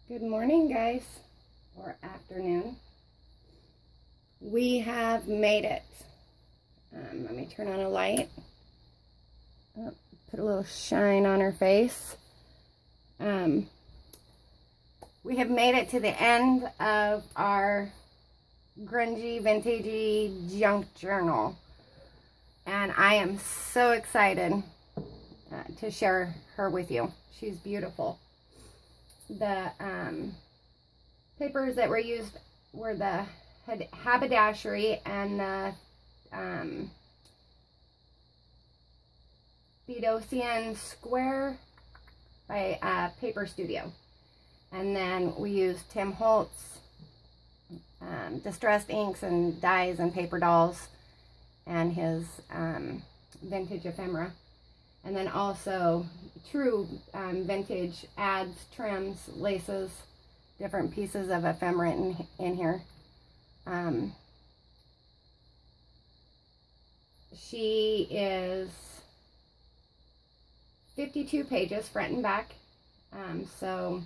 Good morning, guys, or afternoon. We have made it. Let me turn on a light. Put a little shine on her face. We have made it to the end of our grungy, vintagey junk journal. And I am so excited to share her with you. She's beautiful. The papers that were used were the haberdashery and the Theodosian Square by Paper Studio. And then we used Tim Holtz distressed inks and dyes and paper dolls and his vintage ephemera. And then also true vintage ads, trims, laces, different pieces of ephemera in here. She is 52 pages front and back, so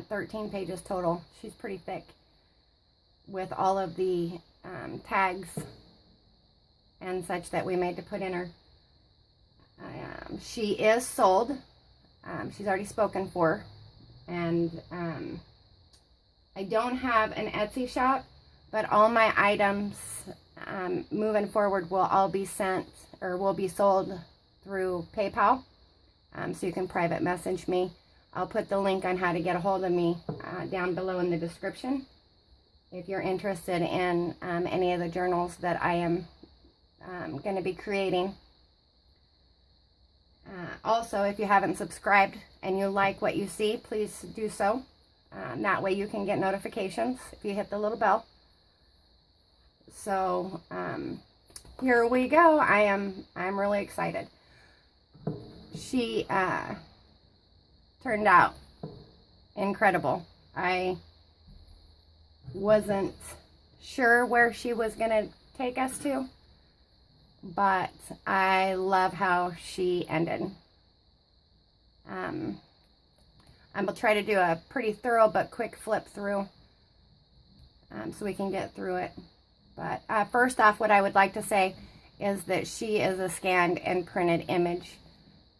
13 pages total. She's pretty thick with all of the tags and such that we made to put in her. She is sold. She's already spoken for. And I don't have an Etsy shop, but all my items moving forward will all be sent or will be sold through PayPal. So you can private message me. I'll put the link on how to get a hold of me down below in the description if you're interested in any of the journals that I am going to be creating. Also, if you haven't subscribed and you like what you see, please do so. That way you can get notifications if you hit the little bell. So here we go. I'm really excited. She turned out incredible. I wasn't sure where she was going to take us to, but I love how she ended. I'm going to try to do a pretty thorough but quick flip through so we can get through it. But first off, what I would like to say is that she is a scanned and printed image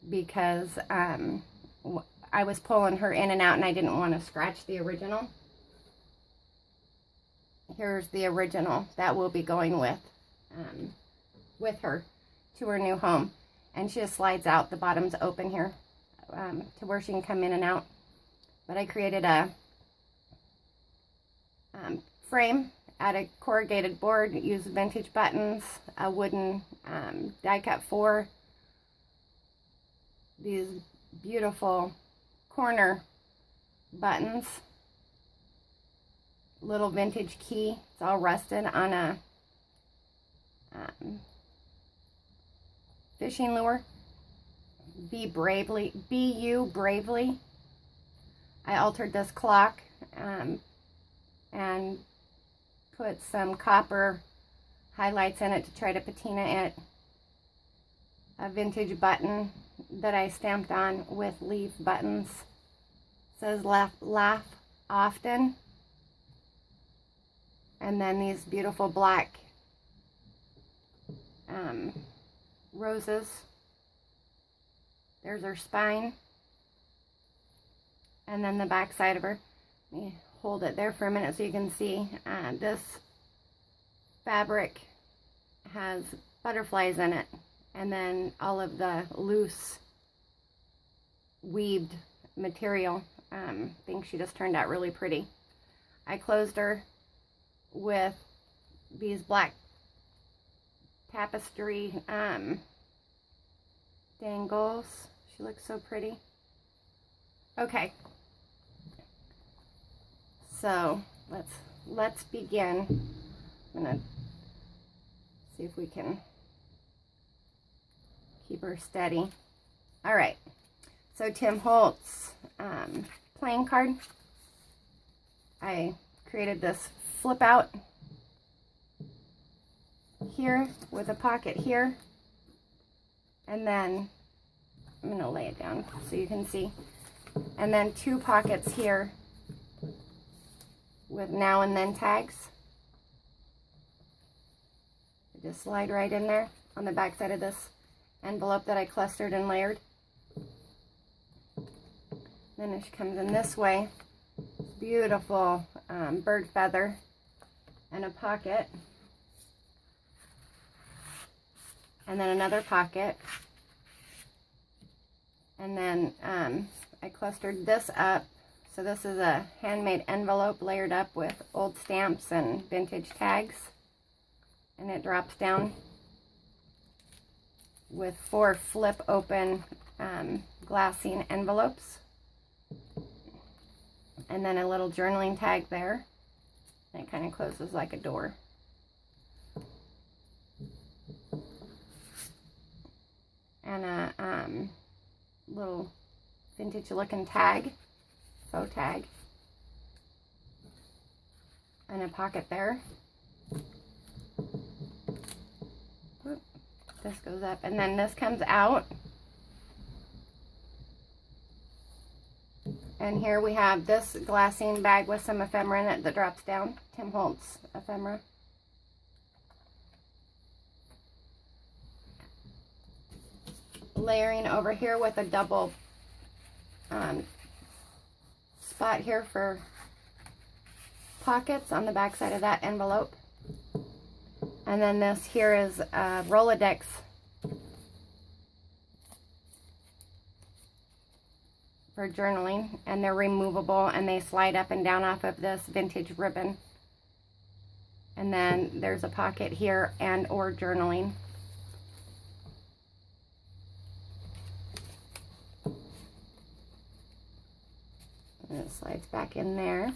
because I was pulling her in and out and I didn't want to scratch the original. Here's the original that we'll be going with her to her new home. And she just slides out. The bottom's open here to where she can come in and out. But I created a frame out of corrugated board, used vintage buttons, a wooden die cut 4, these beautiful corner buttons, little vintage key. It's all rusted on a fishing lure. Be you bravely. I altered this clock and put some copper highlights in it to try to patina it. A vintage button that I stamped on with leaf buttons. It says laugh often. And then these beautiful black roses. There's her spine. And then the back side of her. Let me hold it there for a minute so you can see. This fabric has butterflies in it. And then all of the loose weaved material. I think she just turned out really pretty. I closed her with these black tapestry dangles. She looks so pretty. Okay, so let's begin. I'm gonna see if we can keep her steady. All right, so Tim Holtz playing card. I created this flip out here with a pocket here, and then I'm going to lay it down so you can see. And then 2 pockets here with now and then tags. Just slide right in there on the back side of this envelope that I clustered and layered. Then it comes in this way. Beautiful bird feather and a pocket. And then another pocket. And then I clustered this up. So this is a handmade envelope layered up with old stamps and vintage tags. And it drops down with 4 flip open glassine envelopes. And then a little journaling tag there. And it kind of closes like a door. And a little vintage looking tag, faux tag. And a pocket there. This goes up, and then this comes out. And here we have this glassine bag with some ephemera in it that drops down. Tim Holtz ephemera. Layering over here with a double spot here for pockets on the back side of that envelope. And then this here is a Rolodex for journaling, and they're removable and they slide up and down off of this vintage ribbon. And then there's a pocket here and or journaling. And it slides back in there.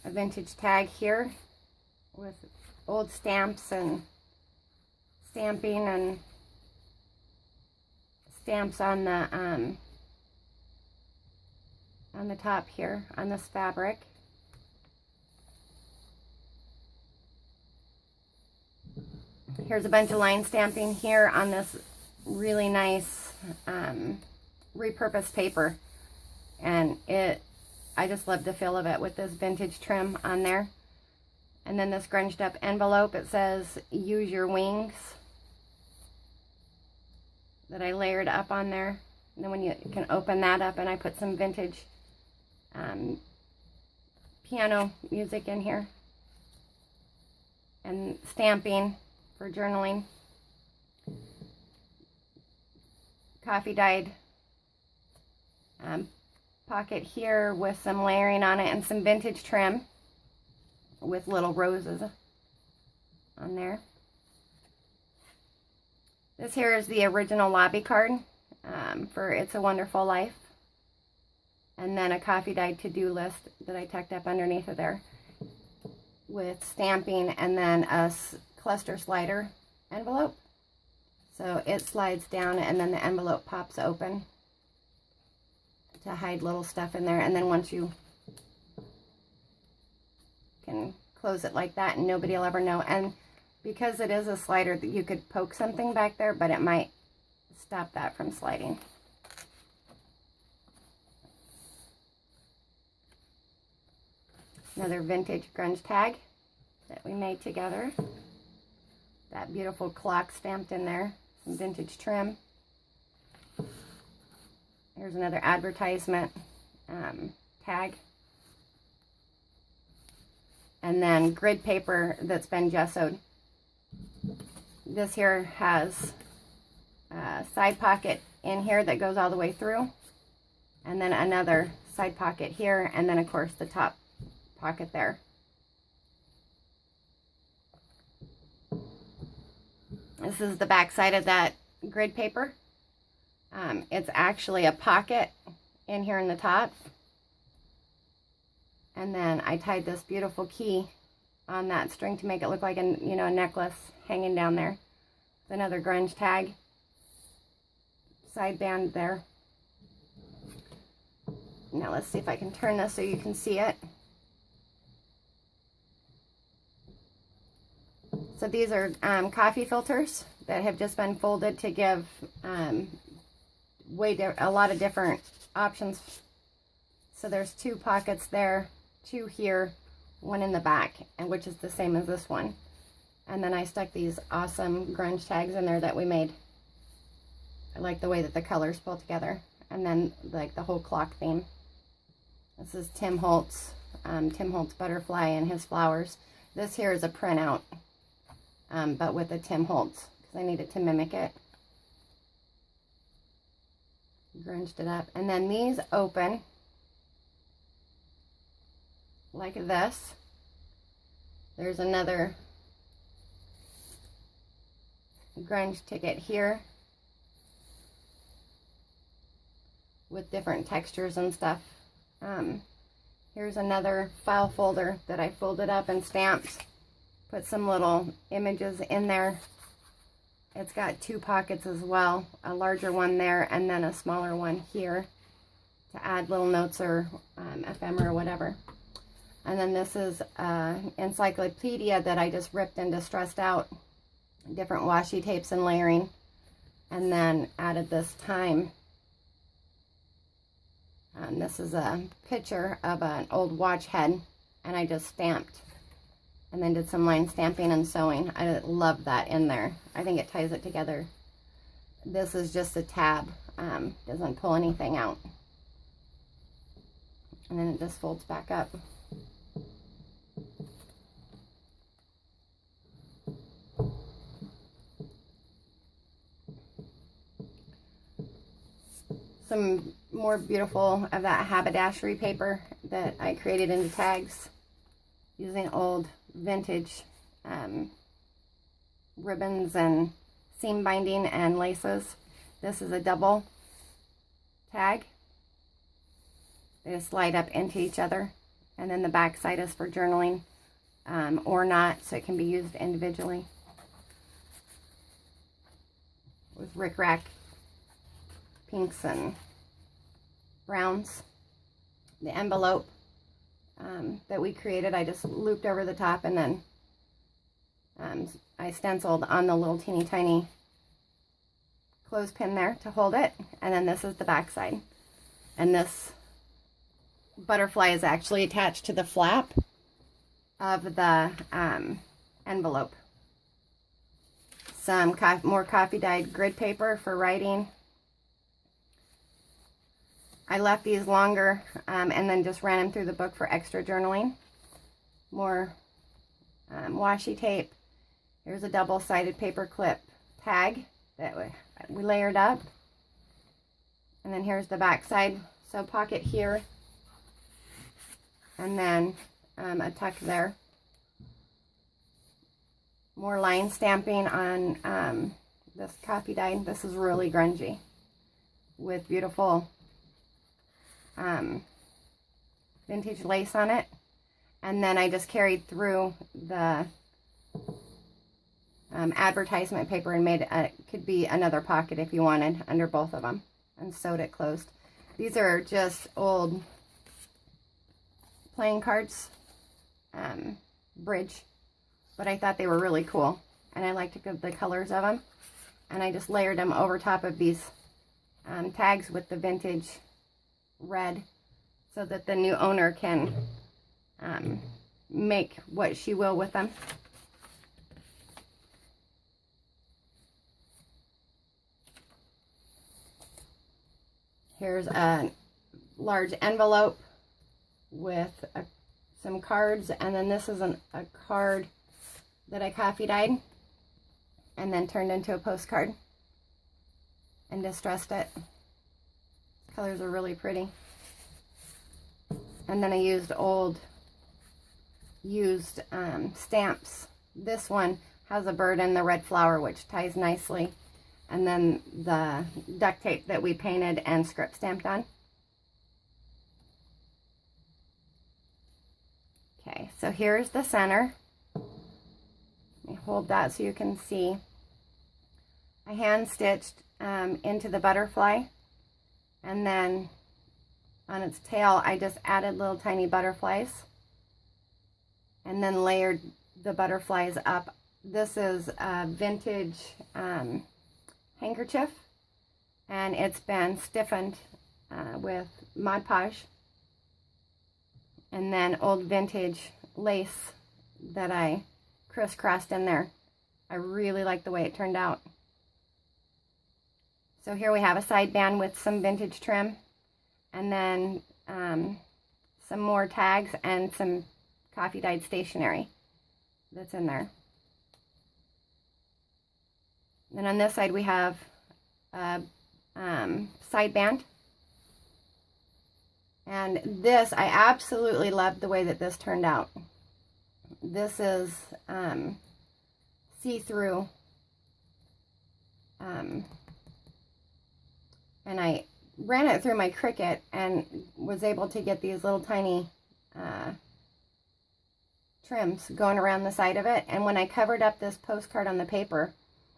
A vintage tag here with old stamps and stamping and stamps on the top here on this fabric. Here's a bunch of line stamping here on this really nice repurposed paper, and I just love the feel of it with this vintage trim on there. And then this grunged up envelope, it says use your wings, that I layered up on there. And then when you can open that up, and I put some vintage piano music in here and stamping for journaling. Coffee dyed pocket here with some layering on it and some vintage trim with little roses on there. This here is the original lobby card for It's a Wonderful Life. And then a coffee dyed to-do list that I tucked up underneath of there with stamping, and then a cluster slider envelope. So it slides down and then the envelope pops open to hide little stuff in there. And then once you can close it like that and nobody will ever know. And because it is a slider, that you could poke something back there, but it might stop that from sliding. Another vintage grunge tag that we made together. That beautiful clock stamped in there. Some vintage trim. Here's another advertisement tag. And then grid paper that's been gessoed. This here has a side pocket in here that goes all the way through. And then another side pocket here. And then, of course, the top pocket there. This is the back side of that grid paper. It's actually a pocket in here in the top. And then I tied this beautiful key on that string to make it look like a necklace hanging down there. Another grunge tag. Side band there. Now let's see if I can turn this so you can see it. So these are coffee filters that have just been folded to give a lot of different options. So there's 2 pockets there, 2 here, 1 in the back, and which is the same as this one. And then I stuck these awesome grunge tags in there that we made. I like the way that the colors pull together. And then like the whole clock theme. This is Tim Holtz butterfly and his flowers. This here is a printout, but with a Tim Holtz, because I needed to mimic it. Grunged it up. And then these open like this. There's another grunge ticket here with different textures and stuff. Here's another file folder that I folded up and stamped. Put some little images in there. It's got 2 pockets as well, a larger one there and then a smaller one here to add little notes or ephemera or whatever. And then this is an encyclopedia that I just ripped and distressed out, different washi tapes and layering, and then added this time. This is a picture of an old watch head, and I just stamped and then did some line stamping and sewing. I love that in there. I think it ties it together. This is just a tab, doesn't pull anything out. And then it just folds back up. Some more beautiful of that haberdashery paper that I created into tags using old vintage ribbons and seam binding and laces. This is a double tag. They just slide up into each other, and then the back side is for journaling or not, so it can be used individually with rickrack pinks and browns. The envelope that we created, I just looped over the top, and then I stenciled on the little teeny tiny clothespin there to hold it. And then this is the back side, and this butterfly is actually attached to the flap of the envelope. Some more coffee dyed grid paper for writing. I left these longer and then just ran them through the book for extra journaling. More washi tape. Here's a double-sided paper clip tag that we layered up. And then here's the back side. So pocket here. And then a tuck there. More line stamping on this coffee dyed. This is really grungy with beautiful vintage lace on it. And then I just carried through the advertisement paper and made it could be another pocket if you wanted under both of them, and sewed it closed. These are just old playing cards, bridge, but I thought they were really cool, and I liked the colors of them, and I just layered them over top of these tags with the vintage red, so that the new owner can make what she will with them. Here's a large envelope with some cards, and then this is a card that I coffee dyed and then turned into a postcard and distressed it. Colors are really pretty. And then I used used stamps. This one has a bird and the red flower, which ties nicely. And then the duct tape that we painted and script stamped on. Okay, so here's the center. Let me hold that so you can see. I hand stitched into the butterfly, and then on its tail I just added little tiny butterflies and then layered the butterflies up. This is a vintage handkerchief, and it's been stiffened with Mod Podge, and then old vintage lace that I crisscrossed in there. I really like the way it turned out. So here we have a side band with some vintage trim, and then some more tags and some coffee dyed stationery that's in there. Then on this side we have a side band. And this, I absolutely love the way that this turned out. This is see-through. And I ran it through my Cricut and was able to get these little tiny trims going around the side of it. And when I covered up this postcard on the paper,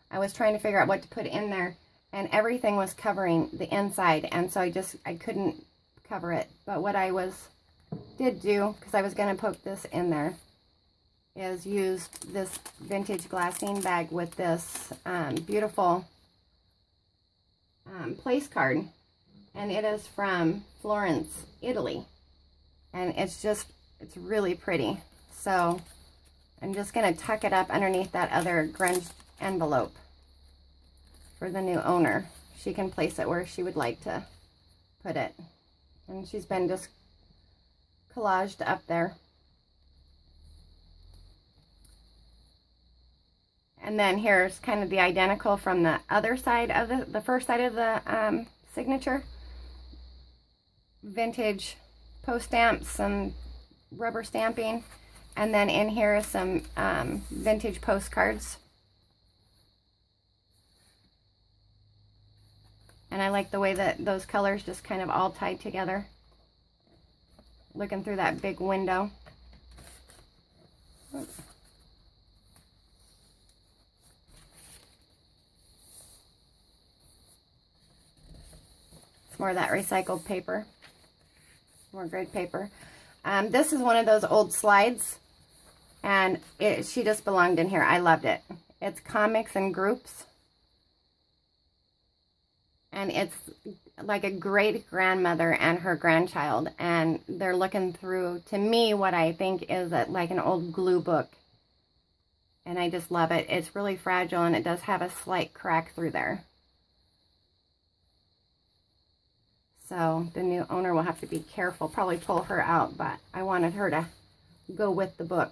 I was trying to figure out what to put in there, and everything was covering the inside, and so I couldn't cover it. But what I did do, because I was going to poke this in there, is use this vintage glassine bag with this beautiful place card, and it is from Florence, Italy, and it's really pretty. So I'm just going to tuck it up underneath that other grunge envelope for the new owner. She can place it where she would like to put it, and she's been just collaged up there. And then here's kind of the identical from the other side of the first side of the signature. Vintage post stamps, some rubber stamping, and then in here is some vintage postcards. And I like the way that those colors just kind of all tied together. Looking through that big window. Oops. More of that recycled paper, more grade paper. This is one of those old slides, and she just belonged in here. I loved it. It's comics and groups, and it's like a great grandmother and her grandchild, and they're looking through, to me, what I think is like an old glue book, and I just love it. It's really fragile, and it does have a slight crack through there. So the new owner will have to be careful, probably pull her out, but I wanted her to go with the book.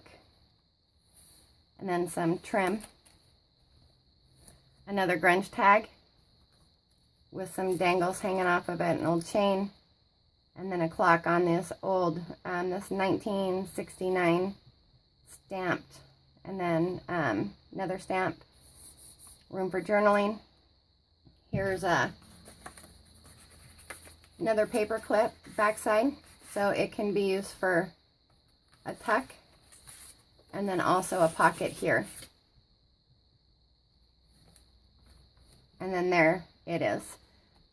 And then some trim. Another grunge tag with some dangles hanging off of it, an old chain. And then a clock on this old, this 1969 stamped. And then another stamp, room for journaling. Here's another paper clip backside, so it can be used for a tuck, and then also a pocket here. And then there it is.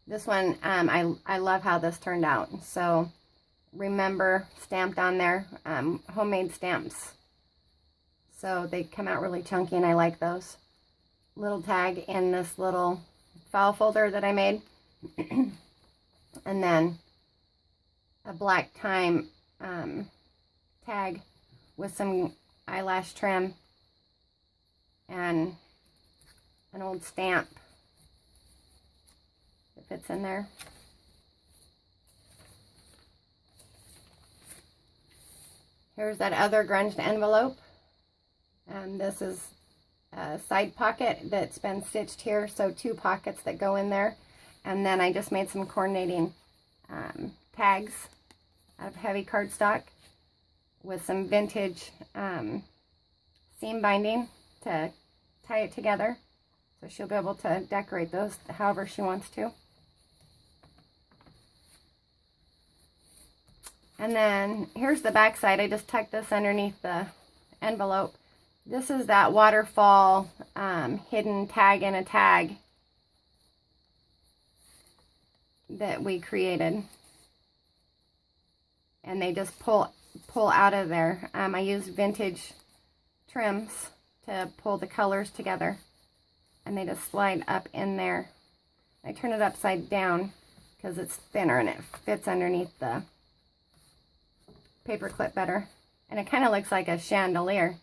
This one, I love how this turned out. So remember, stamped on there, homemade stamps. So they come out really chunky, and I like those. Little tag in this little file folder that I made. And then a black time tag with some eyelash trim and an old stamp that fits in there. Here's that other grunged envelope. This is a side pocket that's been stitched here, so 2 pockets that go in there. And then I just made some coordinating tags out of heavy cardstock with some vintage seam binding to tie it together. So she'll be able to decorate those however she wants to. And then here's the back side. I just tucked this underneath the envelope. This is that waterfall hidden tag in a tag that we created, and they just pull out of there. I used vintage trims to pull the colors together, and they just slide up in there. I turn it upside down because it's thinner and it fits underneath the paper clip better. And it kind of looks like a chandelier,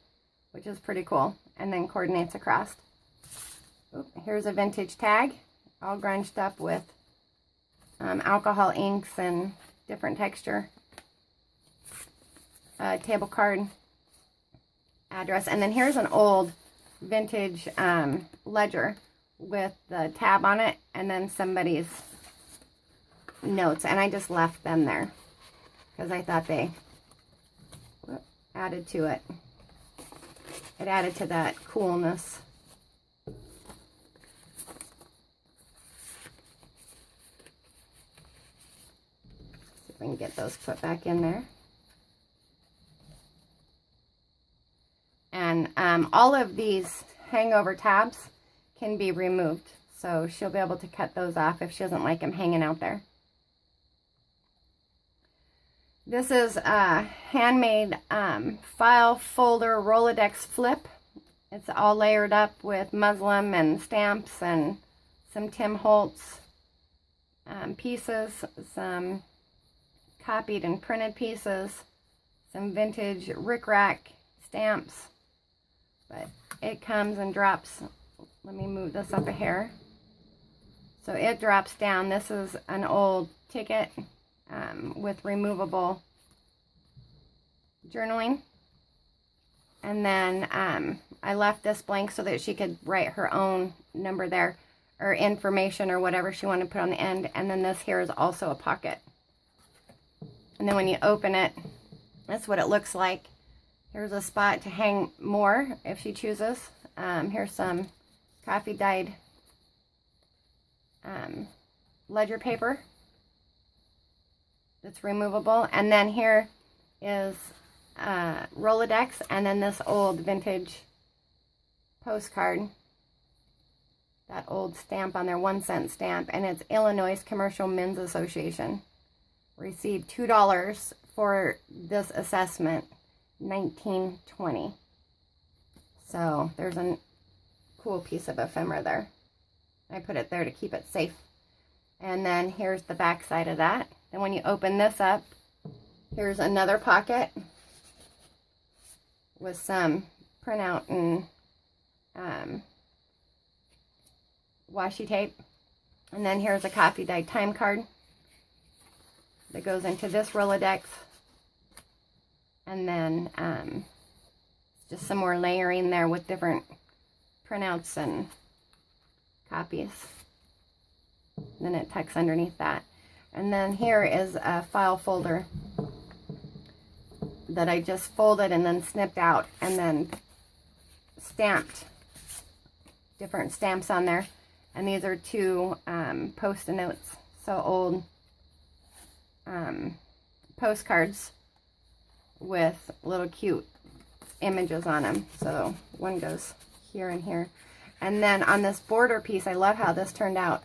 which is pretty cool. And then coordinates across. Oop, here's a vintage tag, all grunged up with alcohol inks and different texture. Table card address. And then here's an old vintage ledger with the tab on it and then somebody's notes. And I just left them there because I thought they added to it. It added to that coolness. See if we can get those put back in there. And all of these hangover tabs can be removed. So she'll be able to cut those off if she doesn't like them hanging out there. This is a handmade file folder Rolodex flip. It's all layered up with muslin and stamps and some Tim Holtz pieces, some copied and printed pieces, some vintage rickrack stamps. But it comes and drops. Let me move this up a hair. So it drops down. This is an old ticket with removable journaling. And then I left this blank so that she could write her own number there or information or whatever she wanted to put on the end. And then this here is also a pocket. And then when you open it, that's what it looks like. Here's a spot to hang more if she chooses. Here's some coffee dyed ledger paper that's removable. And then here is Rolodex, and then this old vintage postcard. That old stamp on there, 1-cent stamp, and it's Illinois Commercial Men's Association. Received $2 for this assessment, 1920. So there's a cool piece of ephemera there. I put it there to keep it safe. And then here's the back side of that. And when you open this up, here's another pocket with some printout and washi tape. And then here's a coffee dyed time card that goes into this Rolodex. And then just some more layering there with different printouts and copies. And then it tucks underneath that. And then here is a file folder that I just folded and then snipped out and then stamped different stamps on there. And these are two post-it notes. So old postcards with little cute images on them. So one goes here and here. And then on this border piece, I love how this turned out.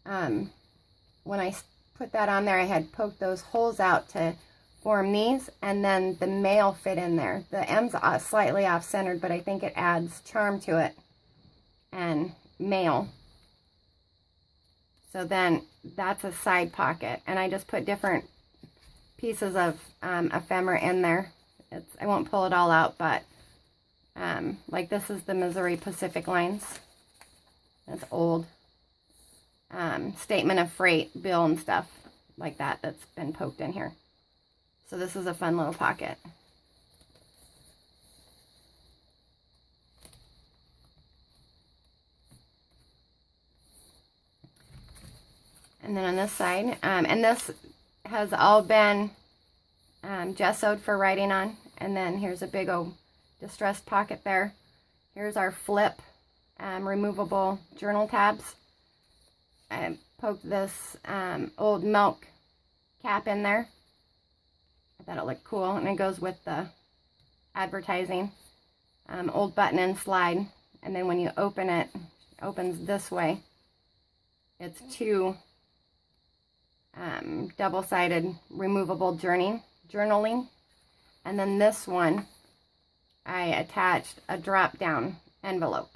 When I put that on there, I had poked those holes out to form these, and then the mail fit in there. The M's slightly off-centered, but I think it adds charm to it. And mail. So then that's a side pocket, and I just put different pieces of ephemera in there. I won't pull it all out, but like this is the Missouri Pacific lines. That's old. Statement of freight, bill and stuff like that that's been poked in here. So this is a fun little pocket. And then on this side, and this has all been gessoed for writing on. And then here's a big old distressed pocket there. Here's our flip removable journal tabs. I poked this old milk cap in there. I thought it looked cool, and it goes with the advertising. Old button and slide, and then when you open it, it opens this way. It's two double-sided removable journaling, and then this one I attached a drop-down envelope.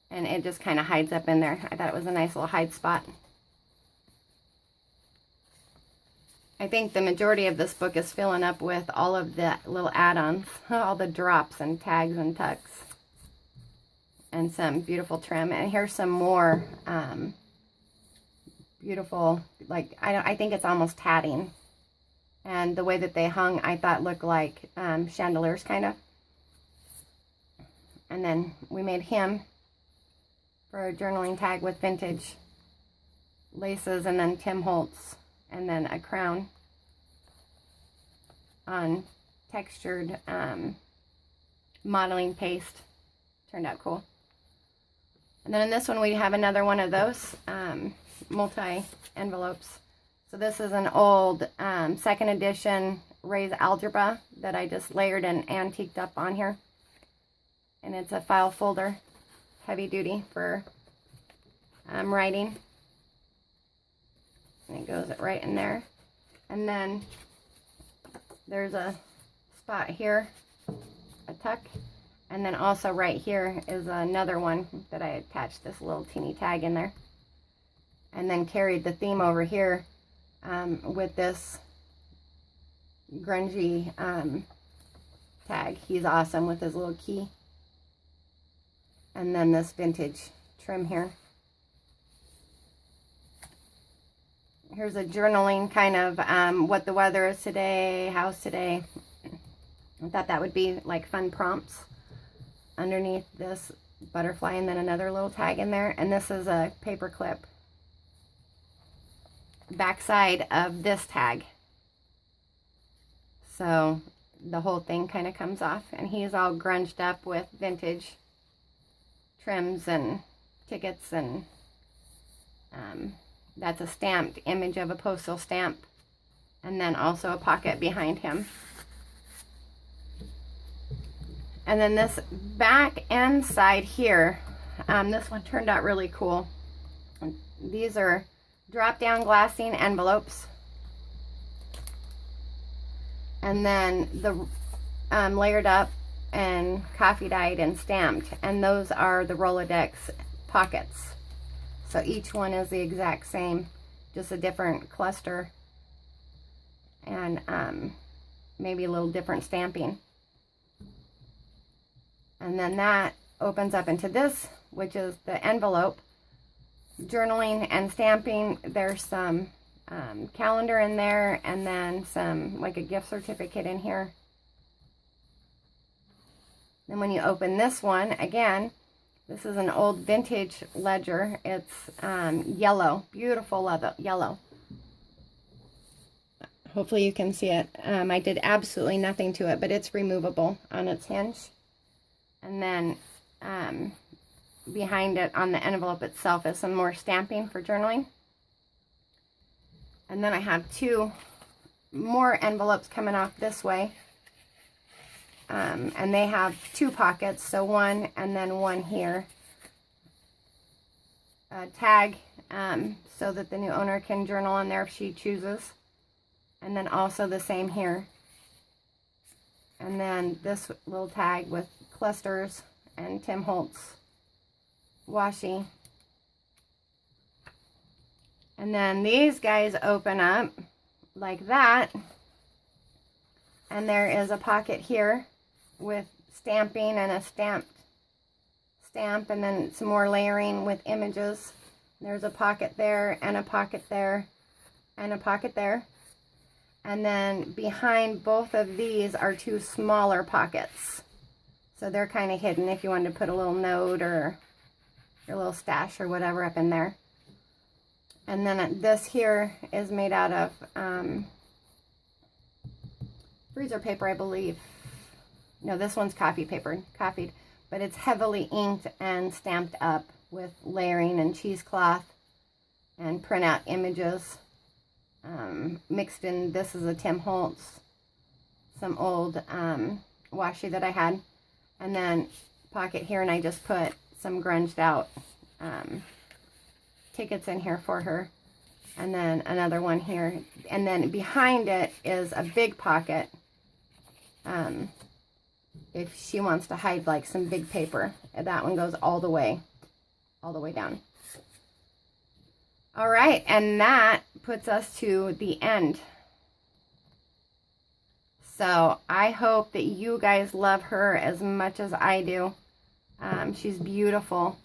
And it just kind of hides up in there. I thought it was a nice little hide spot. I think the majority of this book is filling up with all of the little add-ons, all the drops and tags and tucks, and some beautiful trim. And here's some more beautiful, like, I think it's almost tatting. And the way that they hung, I thought looked like chandeliers, kind of. And then we made him for a journaling tag with vintage laces, and then Tim Holtz, and then a crown on textured modeling paste. Turned out cool. And then in this one we have another one of those multi envelopes. So this is an old second edition Ray's Algebra that I just layered and antiqued up on here. And it's a file folder, heavy duty for writing. And it goes right in there. And then there's a spot here, a tuck. And then also right here is another one that I attached this little teeny tag in there. And then carried the theme over here with this grungy tag. He's awesome with his little key. And then this vintage trim here. Here's a journaling kind of what the weather is today, how's today. I thought that would be like fun prompts underneath this butterfly, and then another little tag in there. And this is a paper clip backside of this tag. So the whole thing kind of comes off, and he's all grunged up with vintage trims and tickets, and that's a stamped image of a postal stamp, and then also a pocket behind him. And then this back end side here, this one turned out really cool. These are drop down glassine envelopes, and then the layered up and coffee dyed and stamped, and those are the Rolodex pockets. So each one is the exact same, just a different cluster, and maybe a little different stamping. And then that opens up into this, which is the envelope, journaling and stamping. There's some calendar in there, and then some, like a gift certificate in here. Then when you open this one, again, this is an old vintage ledger. It's yellow, beautiful leather, yellow. Hopefully you can see it. I did absolutely nothing to it, but it's removable on its hinge. And then behind it on the envelope itself is some more stamping for journaling. And then I have two more envelopes coming off this way. And they have two pockets, so one and then one here. Tag, so that the new owner can journal on there if she chooses. And then also the same here. And then this little tag with clusters and Tim Holtz washi. And then these guys open up like that. And there is a pocket here with stamping and a stamp, and then some more layering with images. There's a pocket there, and a pocket there, and a pocket there. And then behind both of these are two smaller pockets. So they're kind of hidden if you wanted to put a little note or your little stash or whatever up in there. And then this here is made out of freezer paper, I believe. No, this one's copied, but it's heavily inked and stamped up with layering and cheesecloth and printout images. Mixed in, this is a Tim Holtz, some old washi that I had. And then pocket here, and I just put some grunged out tickets in here for her. And then another one here. And then behind it is a big pocket. If she wants to hide like some big paper. That one goes all the way. all the way down. All right, and that puts us to the end. So I hope that you guys love her as much as I do. She's beautiful,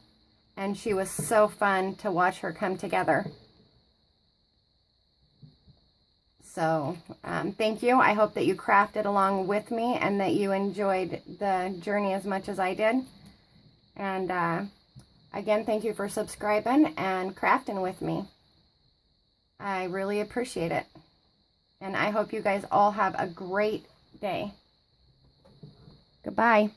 and she was so fun to watch her come together. So thank you. I hope that you crafted along with me and that you enjoyed the journey as much as I did. And again, thank you for subscribing and crafting with me. I really appreciate it. And I hope you guys all have a great day. Goodbye.